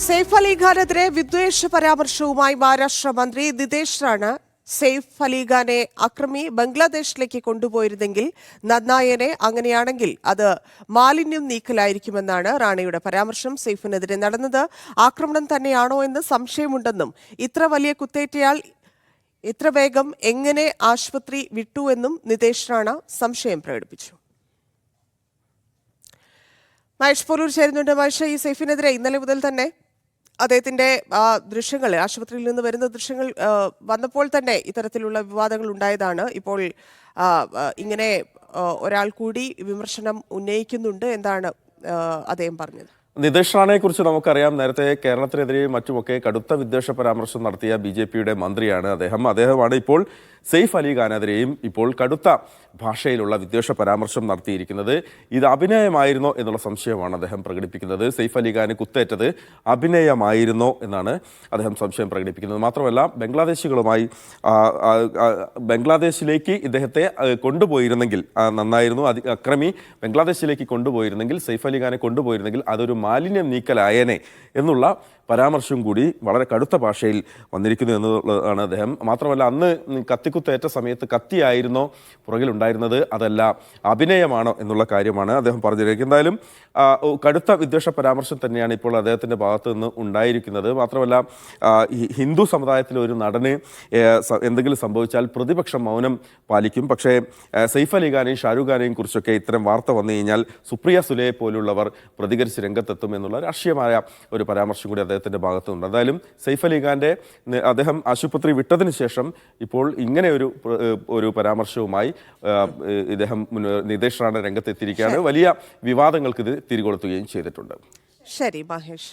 സെയ്ഫ് അലി ഖാനെതിരെ വിദ്വേഷ പരാമർശവുമായി മഹാരാഷ്ട്ര മന്ത്രി നിതേഷ് റാണ സെയ്ഫ് അലി ഖാനെ അക്രമി ബംഗ്ലാദേശിലേക്ക് കൊണ്ടുപോയിരുന്നെങ്കിൽ നന്നായനെ, അങ്ങനെയാണെങ്കിൽ അത് മാലിന്യം നീക്കലായിരിക്കുമെന്നാണ് റാണയുടെ പരാമർശം. സെയ്ഫിനെതിരെ നടന്നത് ആക്രമണം തന്നെയാണോ എന്ന് സംശയമുണ്ടെന്നും ഇത്ര വലിയ കുത്തേറ്റയാൾ ഇത്ര വേഗം എങ്ങനെ ആശുപത്രി വിട്ടു എന്നും നിതേഷ് റാണ സംശയം പ്രകടിപ്പിച്ചു. മഹേഷ് പോരൂർ ചേരുന്നുണ്ട്. മഹേഷ്, ഈ സെയ്ഫിനെതിരെ ഇന്നലെ മുതൽ തന്നെ അദ്ദേഹത്തിന്റെ ദൃശ്യങ്ങൾ, ആശുപത്രിയിൽ നിന്ന് വരുന്ന ദൃശ്യങ്ങൾ വന്നപ്പോൾ തന്നെ ഇത്തരത്തിലുള്ള വിവാദങ്ങൾ ഉണ്ടായതാണ്. ഇപ്പോൾ ഇങ്ങനെ ഒരാൾ കൂടി വിമർശനം ഉന്നയിക്കുന്നുണ്ട്. എന്താണ് അദ്ദേഹം പറഞ്ഞത്? നിതേഷ് റാണയെ കുറിച്ച് നമുക്കറിയാം. നേരത്തെ കേരളത്തിനെതിരെയും മറ്റുമൊക്കെ കടുത്ത വിദ്വേഷ പരാമർശം നടത്തിയ BJPയുടെ മന്ത്രിയാണ് അദ്ദേഹമാണ് ഇപ്പോൾ സെയ്ഫ് അലി ഖാനെതിരെയും ഇപ്പോൾ കടുത്ത ഭാഷയിലുള്ള വിദ്വേഷ പരാമർശം നടത്തിയിരിക്കുന്നത്. ഇത് അഭിനയമായിരുന്നോ എന്നുള്ള സംശയമാണ് അദ്ദേഹം പ്രകടിപ്പിക്കുന്നത്. സെയ്ഫ് അലി ഖാന് കുത്തേറ്റത് അഭിനയമായിരുന്നോ എന്നാണ് അദ്ദേഹം സംശയം പ്രകടിപ്പിക്കുന്നത്. മാത്രമല്ല, ബംഗ്ലാദേശിലേക്ക് ഇദ്ദേഹത്തെ കൊണ്ടുപോയിരുന്നെങ്കിൽ നന്നായിരുന്നു. അക്രമി ബംഗ്ലാദേശിലേക്ക് കൊണ്ടുപോയിരുന്നെങ്കിൽ, സെയ്ഫ് അലി ഖാനെ കൊണ്ടുപോയിരുന്നെങ്കിൽ അതൊരു മാലിന്യം നീക്കലായനെ എന്നുള്ള പരാമർശം കൂടി വളരെ കടുത്ത ഭാഷയിൽ വന്നിരിക്കുന്നു എന്നുള്ളതാണ് അദ്ദേഹം. മാത്രമല്ല, അന്ന് കത്തിക്കുത്തേറ്റ സമയത്ത് കത്തിയായിരുന്നോ പുറകിലുണ്ടായിരുന്നത്, അതല്ല അഭിനയമാണോ എന്നുള്ള കാര്യമാണ് അദ്ദേഹം പറഞ്ഞിരിക്കുന്നത്. എന്തായാലും കടുത്ത വിദ്വേഷ പരാമർശം തന്നെയാണ് ഇപ്പോൾ അദ്ദേഹത്തിൻ്റെ ഭാഗത്ത് നിന്ന് ഉണ്ടായിരിക്കുന്നത്. മാത്രമല്ല, ഹിന്ദു സമുദായത്തിലെ ഒരു നടന് എന്തെങ്കിലും സംഭവിച്ചാൽ പ്രതിപക്ഷം മൗനം പാലിക്കും. പക്ഷേ സെയ്ഫ് അലി ഖാനെയും ഷാരൂഖ് ഖാനെയും കുറിച്ചൊക്കെ ഇത്തരം വാർത്ത വന്നു കഴിഞ്ഞാൽ സുപ്രിയ സുലെ പോലുള്ളവർ പ്രതികരിച്ച് രംഗത്തെത്തും എന്നുള്ള രാഷ്ട്രീയമായ ഒരു പരാമർശം കൂടി അദ്ദേഹത്തിൻ്റെ ഭാഗത്തുണ്ട്. എന്തായാലും സെയ്ഫ് അലി ഖാൻ്റെ അദ്ദേഹം ആശുപത്രി വിട്ടതിന് ശേഷം ഇപ്പോൾ ഇങ്ങനെ ഒരു പരാമർശവുമായി ഇദ്ദേഹം നിതേഷ് റാണ രംഗത്തെത്തിയിരിക്കുകയാണ്. വലിയ വിവാദങ്ങൾക്ക് ഇത് തിരികൊളുത്തുകയും ചെയ്തിട്ടുണ്ട്. ശരി മഹേഷ്.